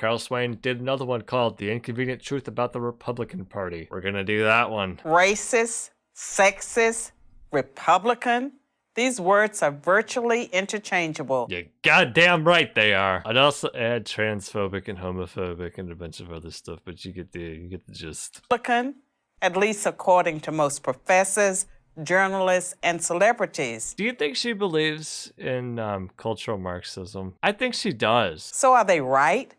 Carl Swain did another one called The Inconvenient Truth About the Republican Party. We're gonna do that one. Racist, sexist, Republican. These words are virtually interchangeable. You're goddamn right they are. I'd also add transphobic and homophobic and a bunch of other stuff, but you get the gist. Republican, at least according to most professors, journalists, and celebrities. Do you think she believes in cultural Marxism? I think she does. So are they right?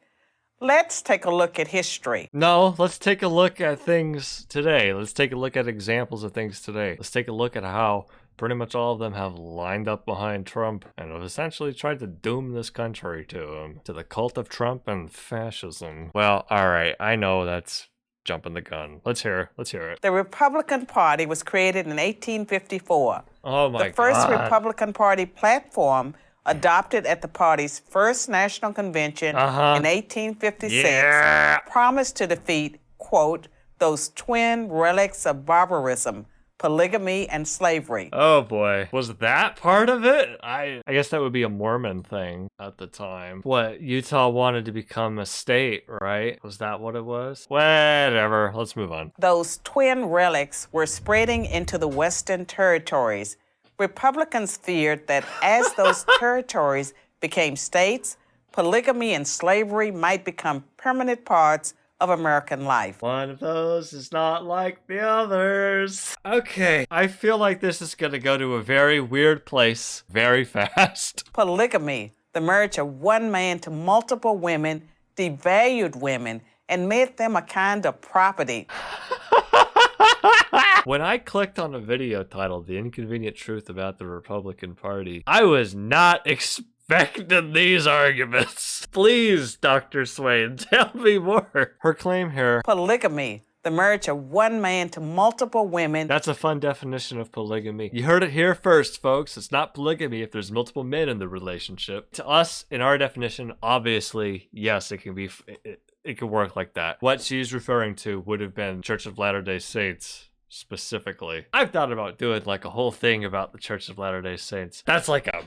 Let's take a look at history. No, let's take a look at things today. Let's take a look at examples of things today. Let's take a look at how pretty much all of them have lined up behind Trump and have essentially tried to doom this country to the cult of Trump and fascism. Well, all right, I know that's jumping the gun. Let's hear it. The Republican Party was created in 1854. Oh my God. The first Republican Party platform adopted at the party's first national convention in 1856 promised to defeat, quote, those twin relics of barbarism, polygamy and slavery. Oh boy. Was that part of it? I guess that would be a Mormon thing at the time. What, Utah wanted to become a state, right? Was that what it was? Whatever. Let's move on. Those twin relics were spreading into the Western territories. Republicans feared that as those territories became states, polygamy and slavery might become permanent parts of American life. One of those is not like the others. Okay, I feel like this is gonna go to a very weird place very fast. Polygamy, the marriage of one man to multiple women, devalued women and made them a kind of property. When I clicked on a video titled The Inconvenient Truth About the Republican Party, I was not expecting these arguments. Please, Dr. Swain, tell me more. Her claim here. Polygamy, the marriage of one man to multiple women. That's a fun definition of polygamy. You heard it here first, folks. It's not polygamy if there's multiple men in the relationship. To us, in our definition, obviously, yes, it can be... It could work like that. What she's referring to would have been Church of Latter-day Saints specifically. I've thought about doing like a whole thing about the Church of Latter-day Saints. That's like a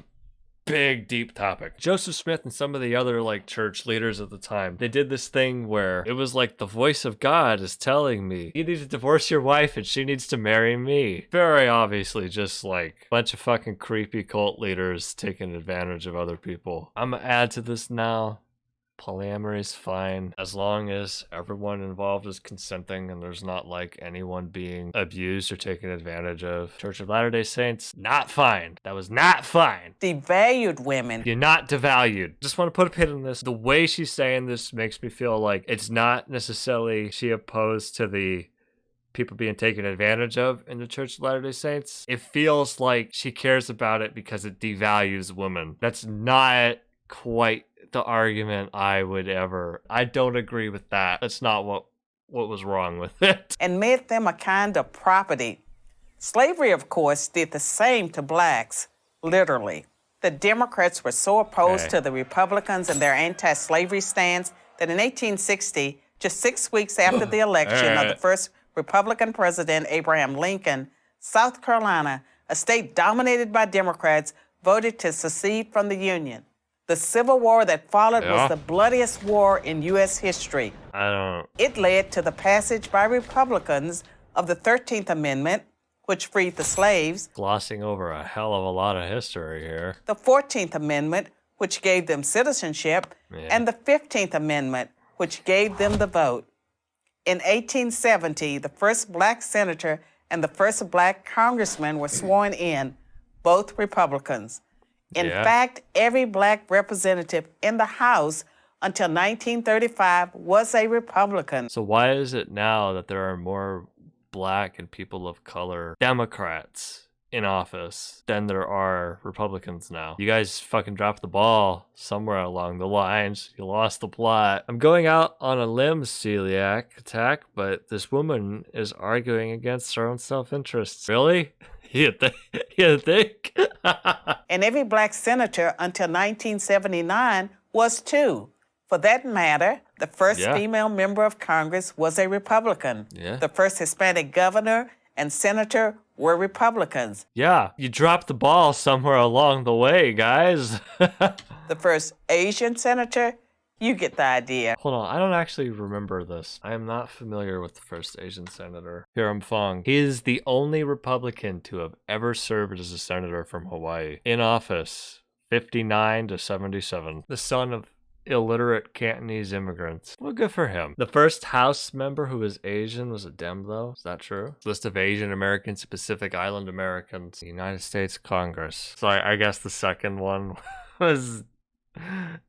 big, deep topic. Joseph Smith and some of the other like church leaders at the time, they did this thing where it was like the voice of God is telling me, you need to divorce your wife and she needs to marry me. Very obviously just like a bunch of fucking creepy cult leaders taking advantage of other people. I'm gonna add to this now. Polyamory is fine as long as everyone involved is consenting and there's not like anyone being abused or taken advantage of. Church of Latter-day Saints, not fine. That was not fine. Devalued women. You're not devalued. Just want to put a pin in this. The way she's saying this makes me feel like it's not necessarily she opposed to the people being taken advantage of in the Church of Latter-day Saints. It feels like she cares about it because it devalues women. That's not quite the argument I don't agree with that. That's not what was wrong with it. And made them a kind of property. Slavery, of course, did the same to blacks, literally. The Democrats were so opposed to the Republicans and their anti-slavery stance that in 1860, just 6 weeks after the election of the first Republican president, Abraham Lincoln, South Carolina, a state dominated by Democrats, voted to secede from the Union. The Civil War that followed was the bloodiest war in U.S. history. It led to the passage by Republicans of the 13th Amendment, which freed the slaves. Glossing over a hell of a lot of history here. The 14th Amendment, which gave them citizenship, and the 15th Amendment, which gave them the vote. In 1870, the first black senator and the first black congressman were sworn in, both Republicans. In fact, every black representative in the House until 1935 was a Republican. So why is it now that there are more black and people of color Democrats in office than there are Republicans now? You guys fucking dropped the ball somewhere along the lines. You lost the plot. I'm going out on a limb, celiacattack, but this woman is arguing against her own self-interest. Really? You think? And every black senator until 1979 was too. For that matter, the first female member of Congress was a Republican. The first Hispanic governor and senator were Republicans. Yeah, you dropped the ball somewhere along the way, guys. The first Asian senator You get the idea. Hold on, I don't actually remember this. I am not familiar with the first Asian senator. Hiram Fong. He is the only Republican to have ever served as a senator from Hawaii. In office, 59 to 77. The son of illiterate Cantonese immigrants. Well, good for him. The first House member who was Asian was a Dem, though. Is that true? List of Asian Americans, Pacific Island Americans, United States Congress. So I guess the second one was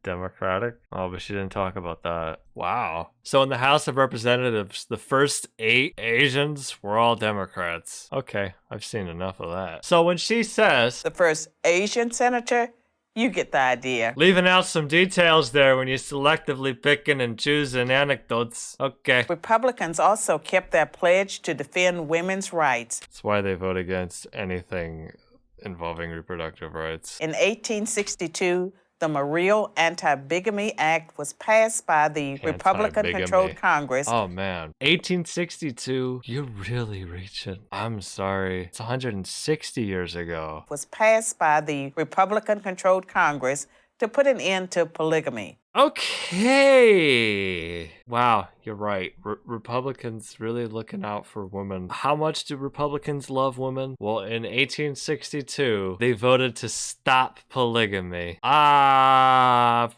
Democratic. Oh, but she didn't talk about that. Wow. So in the House of Representatives, the first 8 Asians were all Democrats. Okay, I've seen enough of that. So when she says The first Asian senator, you get the idea. leaving out some details there when you're selectively picking and choosing anecdotes. Okay. Republicans also kept their pledge to defend women's rights. That's why they vote against anything involving reproductive rights. In 1862, the Morrill Anti-Bigamy Act was passed by the Republican-controlled Congress. Oh, man. 1862? You're really reaching. I'm sorry. It's 160 years ago. Was passed by the Republican-controlled Congress to put an end to polygamy. Okay. Wow, you're right. Republicans really looking out for women. How much do Republicans love women? Well, in 1862, they voted to stop polygamy. PragerU,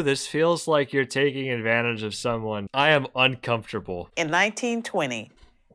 this feels like you're taking advantage of someone. I am uncomfortable. In 1920,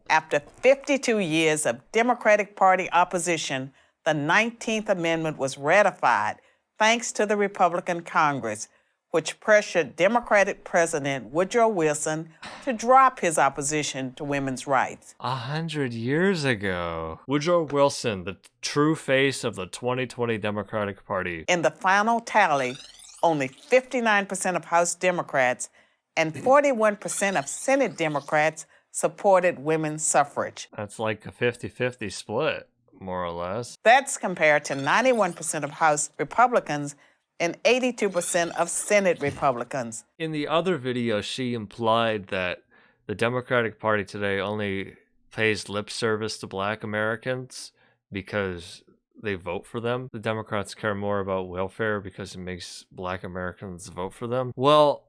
after 52 years of Democratic Party opposition, the 19th Amendment was ratified thanks to the Republican Congress, which pressured Democratic President Woodrow Wilson to drop his opposition to women's rights. 100 years ago. Woodrow Wilson, the true face of the 2020 Democratic Party. In the final tally, only 59% of House Democrats and 41% of Senate Democrats supported women's suffrage. That's like a 50-50 split, more or less. That's compared to 91% of House Republicans and 82% of Senate Republicans. In the other video, she implied that the Democratic Party today only pays lip service to Black Americans because they vote for them. The Democrats care more about welfare because it makes Black Americans vote for them. Well,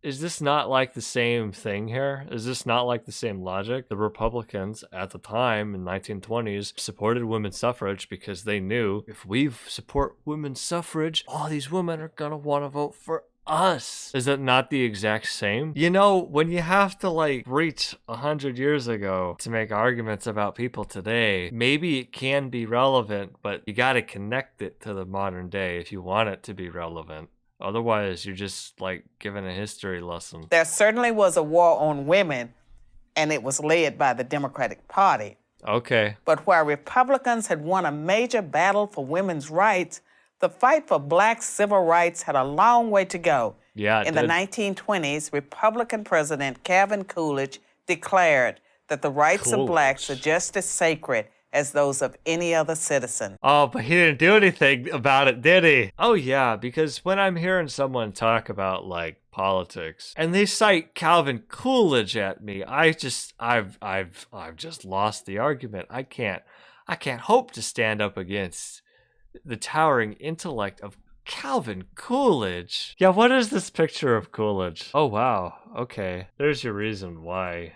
is this not like the same thing here? Is this not like the same logic? The Republicans at the time in 1920s supported women's suffrage because they knew if we support women's suffrage, all these women are gonna want to vote for us. Is it not the exact same? You know, when you have to like reach 100 years ago to make arguments about people today, maybe it can be relevant, but you gotta connect it to the modern day if you want it to be relevant. Otherwise, you're just like giving a history lesson. There certainly was a war on women, and it was led by the Democratic Party. Okay. But where Republicans had won a major battle for women's rights, the fight for Black civil rights had a long way to go. Yeah, In the 1920s, Republican President Calvin Coolidge declared that the rights of Blacks are just as sacred as those of any other citizen. Oh, but he didn't do anything about it, did he? Oh yeah, because when I'm hearing someone talk about like politics and they cite Calvin Coolidge at me, I've just lost the argument. I can't hope to stand up against the towering intellect of Calvin Coolidge. Yeah, what is this picture of Coolidge? Oh wow, okay. There's your reason why.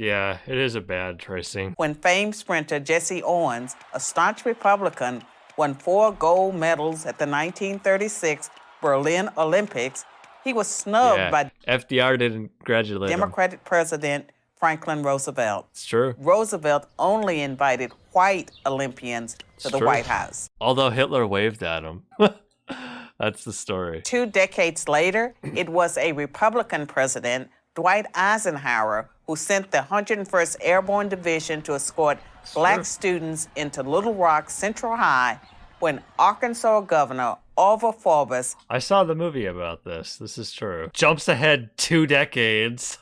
Yeah, it is a bad tracing. When famed sprinter Jesse Owens, a staunch Republican, won 4 gold medals at the 1936 Berlin Olympics, he was snubbed by FDR didn't congratulate Democratic President Franklin Roosevelt. It's true. Roosevelt only invited white Olympians to the White House. Although Hitler waved at him. That's the story. 2 decades later, it was a Republican president, Dwight Eisenhower, who sent the 101st Airborne Division to escort Black students into Little Rock Central High when Arkansas Governor Orville Forbes. I saw the movie about this. This is true. Jumps ahead 2 decades.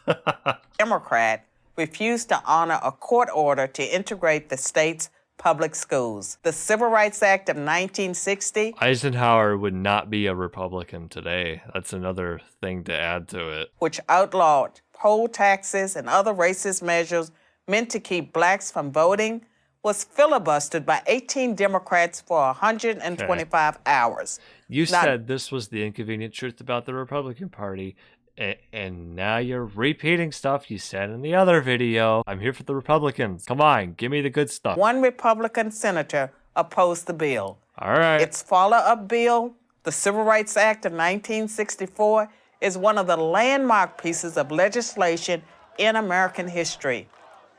Democrat refused to honor a court order to integrate the state's public schools. The Civil Rights Act of 1960. Eisenhower would not be a Republican today. That's another thing to add to it. Which outlawed poll taxes and other racist measures meant to keep Blacks from voting, was filibustered by 18 Democrats for 125 hours. You said this was the inconvenient truth about the Republican Party, and now you're repeating stuff you said in the other video. I'm here for the Republicans. Come on, give me the good stuff. One Republican senator opposed the bill. All right. Its follow-up bill, the Civil Rights Act of 1964, is one of the landmark pieces of legislation in American history.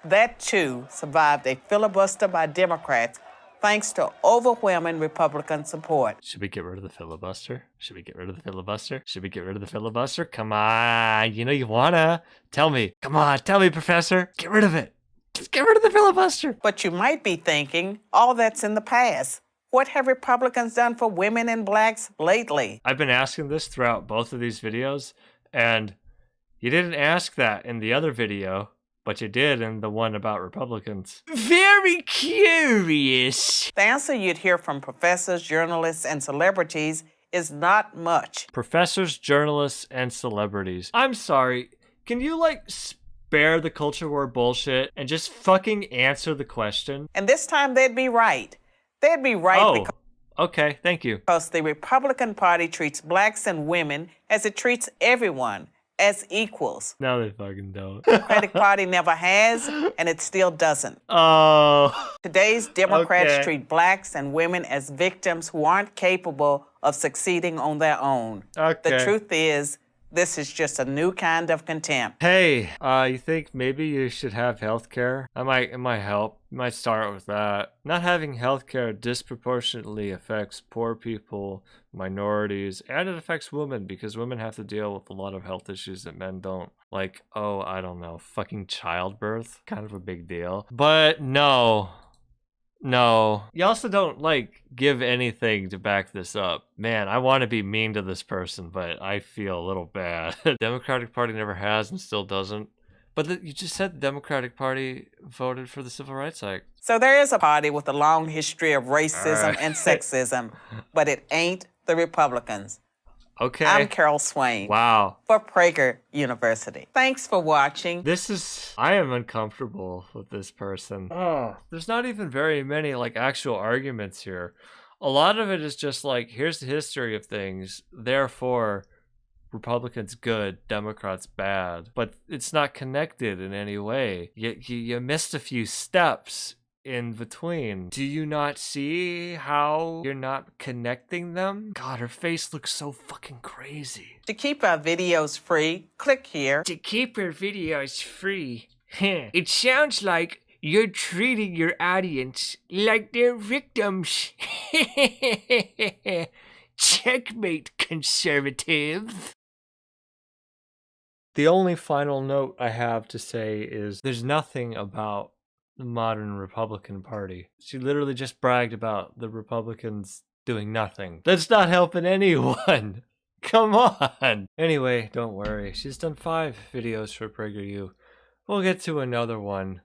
That, too, survived a filibuster by Democrats thanks to overwhelming Republican support. Should we get rid of the filibuster? Should we get rid of the filibuster? Should we get rid of the filibuster? Come on, you know you wanna. Tell me. Come on, tell me, Professor. Get rid of it. Just get rid of the filibuster. But you might be thinking, all that's in the past. What have Republicans done for women and blacks lately? I've been asking this throughout both of these videos, and you didn't ask that in the other video, but you did in the one about Republicans. Very curious. The answer you'd hear from professors, journalists, and celebrities is not much. Professors, journalists, and celebrities. I'm sorry, can you, spare the culture war bullshit and just fucking answer the question? And this time they'd be right. They'd be right okay, thank you. Because the Republican Party treats blacks and women as it treats everyone, as equals. No, they fucking don't. The Democratic Party never has, and it still doesn't. Oh. Today's Democrats treat blacks and women as victims who aren't capable of succeeding on their own. Okay. The truth is, this is just a new kind of contempt. Hey, you think maybe you should have health care? It might help. You might start with that. Not having health care disproportionately affects poor people, minorities, and it affects women because women have to deal with a lot of health issues that men don't. Like, I don't know, fucking childbirth. Kind of a big deal. But no. You also don't, give anything to back this up. Man, I want to be mean to this person, but I feel a little bad. Democratic Party never has and still doesn't. But you just said the Democratic Party voted for the Civil Rights Act. So there is a party with a long history of racism and sexism, but it ain't the Republicans. Okay. I'm Carol Swain. Wow. For Prager University. Thanks for watching. I am uncomfortable with this person. There's not even very many, actual arguments here. A lot of it is just here's the history of things, therefore Republicans good, Democrats bad. But it's not connected in any way. You missed a few steps in between. Do you not see how you're not connecting them? God, her face looks so fucking crazy. To keep our videos free, click here. To keep your videos free. It sounds like you're treating your audience like they're victims. Checkmate, conservative. The only final note I have to say is there's nothing about the modern Republican Party. She literally just bragged about the Republicans doing nothing. That's not helping anyone. Come on. Anyway, don't worry. She's done 5 videos for PragerU. We'll get to another one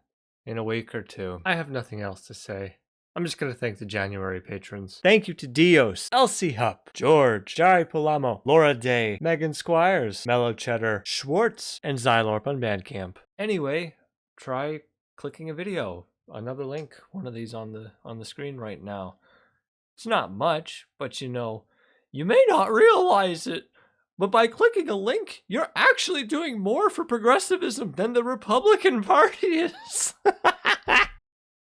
in a week or 2. I have nothing else to say. I'm just going to thank the January patrons. Thank you to Dios, Elsie Hupp, George, Jari Polamo, Laura Day, Megan Squires, Mellow Cheddar, Schwartz, and Xylorp on Bandcamp. Anyway, try clicking a video. Another link, one of these on the screen right now. It's not much, but you may not realize it, but by clicking a link, you're actually doing more for progressivism than the Republican Party is.